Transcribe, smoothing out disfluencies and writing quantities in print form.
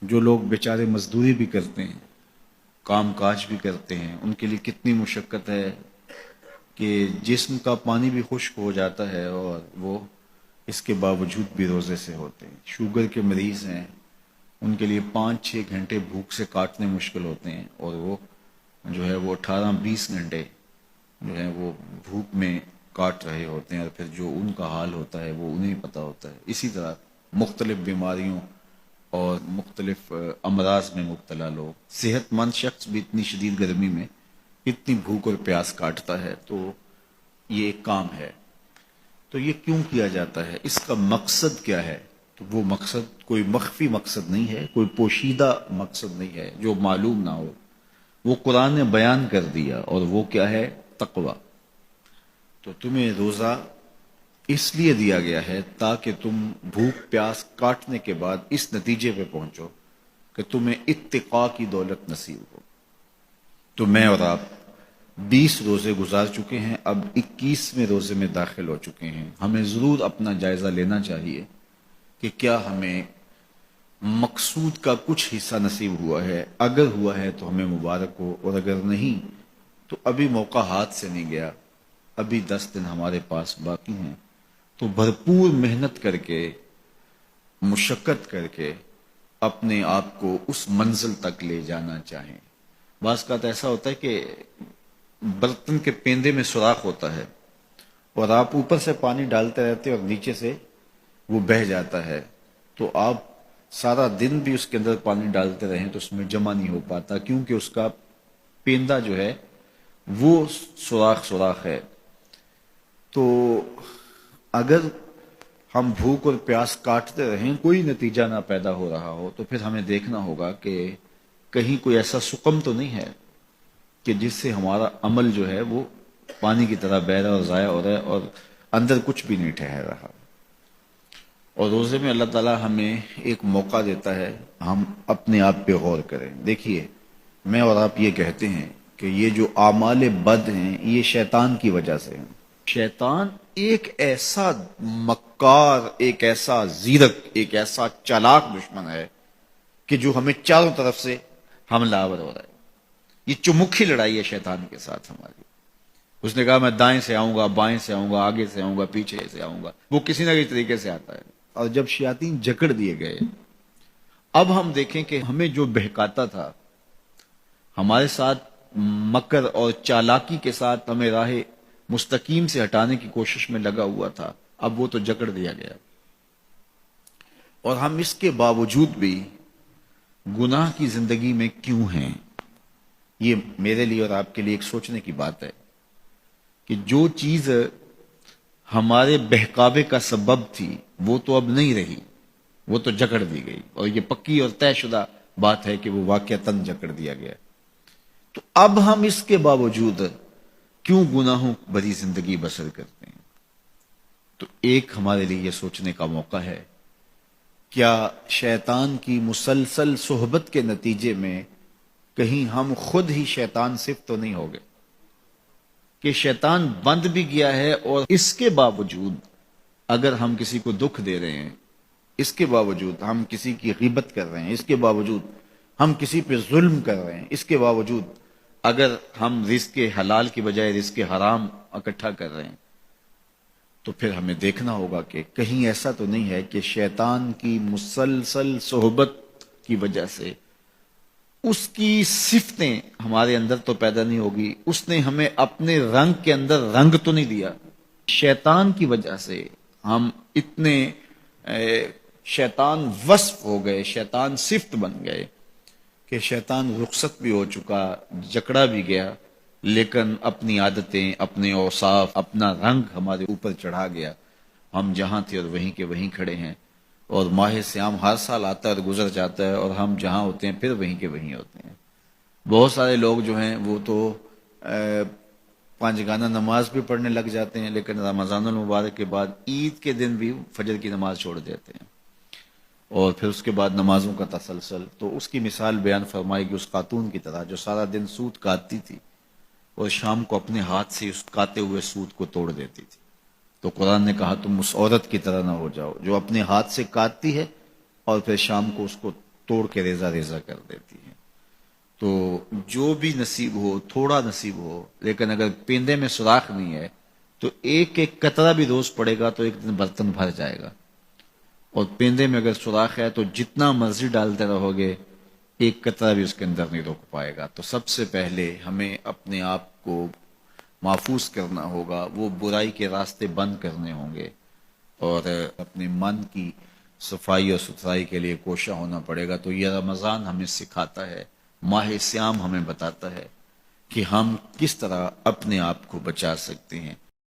جو لوگ بیچارے مزدوری بھی کرتے ہیں، کام کاج بھی کرتے ہیں، ان کے لیے کتنی مشقت ہے کہ جسم کا پانی بھی خشک ہو جاتا ہے اور وہ اس کے باوجود بھی روزے سے ہوتے ہیں۔ شوگر کے مریض ہیں، ان کے لیے 5-6 گھنٹے بھوک سے کاٹنے مشکل ہوتے ہیں، اور وہ جو ہے وہ 18-20 گھنٹے جو ہے وہ بھوک میں کاٹ رہے ہوتے ہیں، اور پھر جو ان کا حال ہوتا ہے وہ انہیں پتہ ہوتا ہے۔ اسی طرح مختلف بیماریوں اور مختلف امراض میں مبتلا لوگ، صحت مند شخص بھی اتنی شدید گرمی میں اتنی بھوک اور پیاس کاٹتا ہے، تو یہ ایک کام ہے۔ تو یہ کیوں کیا جاتا ہے، اس کا مقصد کیا ہے؟ تو وہ مقصد کوئی مخفی مقصد نہیں ہے، کوئی پوشیدہ مقصد نہیں ہے جو معلوم نہ ہو، وہ قرآن نے بیان کر دیا، اور وہ کیا ہے؟ تقوی۔ تو تمہیں روزہ اس لیے دیا گیا ہے تاکہ تم بھوک پیاس کاٹنے کے بعد اس نتیجے پہ پہنچو کہ تمہیں اتقاء کی دولت نصیب ہو۔ تو میں اور آپ 20 روزے گزار چکے ہیں، اب 21ویں روزے میں داخل ہو چکے ہیں۔ ہمیں ضرور اپنا جائزہ لینا چاہیے کہ کیا ہمیں مقصود کا کچھ حصہ نصیب ہوا ہے۔ اگر ہوا ہے تو ہمیں مبارک ہو، اور اگر نہیں تو ابھی موقع ہاتھ سے نہیں گیا، ابھی 10 دن ہمارے پاس باقی ہیں۔ تو بھرپور محنت کر کے، مشقت کر کے اپنے آپ کو اس منزل تک لے جانا چاہیں۔ بعض کا تو ایسا ہوتا ہے کہ برتن کے پیندے میں سوراخ ہوتا ہے، اور آپ اوپر سے پانی ڈالتے رہتے اور نیچے سے وہ بہہ جاتا ہے، تو آپ سارا دن بھی اس کے اندر پانی ڈالتے رہیں تو اس میں جمع نہیں ہو پاتا، کیونکہ اس کا پیندہ جو ہے وہ سوراخ ہے۔ تو اگر ہم بھوک اور پیاس کاٹتے رہیں، کوئی نتیجہ نہ پیدا ہو رہا ہو، تو پھر ہمیں دیکھنا ہوگا کہ کہیں کوئی ایسا سقم تو نہیں ہے کہ جس سے ہمارا عمل جو ہے وہ پانی کی طرح بہہ رہا اور ضائع ہو رہا ہے، اور اندر کچھ بھی نہیں ٹھہر رہا۔ اور روزے میں اللہ تعالیٰ ہمیں ایک موقع دیتا ہے، ہم اپنے آپ پہ غور کریں۔ دیکھیے، میں اور آپ یہ کہتے ہیں کہ یہ جو اعمال بد ہیں یہ شیطان کی وجہ سے ہیں۔ شیطان ایک ایسا مکار، ایک ایسا زیرک، ایک ایسا چالاک دشمن ہے کہ جو ہمیں چاروں طرف سے حملہ آور ہو رہا ہے۔ یہ چمکھی لڑائی ہے شیطان کے ساتھ ہماری۔ اس نے کہا میں دائیں سے آؤں گا، بائیں سے آؤں گا، آگے سے آؤں گا، پیچھے سے آؤں گا، وہ کسی نہ کسی طریقے سے آتا ہے۔ اور جب شیاطین جکڑ دیے گئے، اب ہم دیکھیں کہ ہمیں جو بہکاتا تھا، ہمارے ساتھ مکر اور چالاکی کے ساتھ ہمیں راہ مستقیم سے ہٹانے کی کوشش میں لگا ہوا تھا، اب وہ تو جکڑ دیا گیا، اور ہم اس کے باوجود بھی گناہ کی زندگی میں کیوں ہیں؟ یہ میرے لیے اور آپ کے لیے ایک سوچنے کی بات ہے کہ جو چیز ہمارے بہکاوے کا سبب تھی وہ تو اب نہیں رہی، وہ تو جکڑ دی گئی، اور یہ پکی اور طے شدہ بات ہے کہ وہ واقعتاً جکڑ دیا گیا۔ تو اب ہم اس کے باوجود کیوں گناہوں بھری زندگی بسر کرتے ہیں؟ تو ایک ہمارے لیے یہ سوچنے کا موقع ہے، کیا شیطان کی مسلسل صحبت کے نتیجے میں کہیں ہم خود ہی شیطان صفت تو نہیں ہو گئے کہ شیطان بند بھی گیا ہے، اور اس کے باوجود اگر ہم کسی کو دکھ دے رہے ہیں، اس کے باوجود ہم کسی کی غیبت کر رہے ہیں، اس کے باوجود ہم کسی پہ ظلم کر رہے ہیں، اس کے باوجود اگر ہم رزق حلال کی بجائے رزق حرام اکٹھا کر رہے ہیں، تو پھر ہمیں دیکھنا ہوگا کہ کہیں ایسا تو نہیں ہے کہ شیطان کی مسلسل صحبت کی وجہ سے اس کی صفتیں ہمارے اندر تو پیدا نہیں ہوگی، اس نے ہمیں اپنے رنگ کے اندر رنگ تو نہیں دیا۔ شیطان کی وجہ سے ہم اتنے شیطان وصف ہو گئے، شیطان صفت بن گئے کہ شیطان رخصت بھی ہو چکا، جکڑا بھی گیا، لیکن اپنی عادتیں، اپنے اوصاف، اپنا رنگ ہمارے اوپر چڑھا گیا۔ ہم جہاں تھے اور وہیں کے وہیں کھڑے ہیں، اور ماہ سیام ہر سال آتا ہے اور گزر جاتا ہے، اور ہم جہاں ہوتے ہیں پھر وہیں کے وہیں ہوتے ہیں۔ بہت سارے لوگ جو ہیں وہ تو 5 گانہ نماز بھی پڑھنے لگ جاتے ہیں، لیکن رمضان المبارک کے بعد عید کے دن بھی فجر کی نماز چھوڑ دیتے ہیں، اور پھر اس کے بعد نمازوں کا تسلسل۔ تو اس کی مثال بیان فرمائی کہ اس خاتون کی طرح جو سارا دن سوت کاٹتی تھی اور شام کو اپنے ہاتھ سے اس کاتے ہوئے سوت کو توڑ دیتی تھی۔ تو قرآن نے کہا تم اس عورت کی طرح نہ ہو جاؤ جو اپنے ہاتھ سے کاٹتی ہے اور پھر شام کو اس کو توڑ کے ریزہ ریزہ کر دیتی ہے. تو جو بھی نصیب ہو، تھوڑا نصیب ہو، لیکن اگر پیندے میں سوراخ نہیں ہے تو ایک ایک قطرہ بھی روز پڑے گا تو ایک دن برتن بھر جائے گا. اور پیندے میں اگر سوراخ ہے تو جتنا مرضی ڈالتے رہو گے ایک قطرہ بھی اس کے اندر نہیں روک پائے گا. تو سب سے پہلے ہمیں اپنے آپ کو محفوظ کرنا ہوگا، وہ برائی کے راستے بند کرنے ہوں گے، اور اپنے من کی صفائی اور ستھرائی کے لیے کوشاں ہونا پڑے گا. تو یہ رمضان ہمیں سکھاتا ہے، ماہ سیام ہمیں بتاتا ہے کہ ہم کس طرح اپنے آپ کو بچا سکتے ہیں.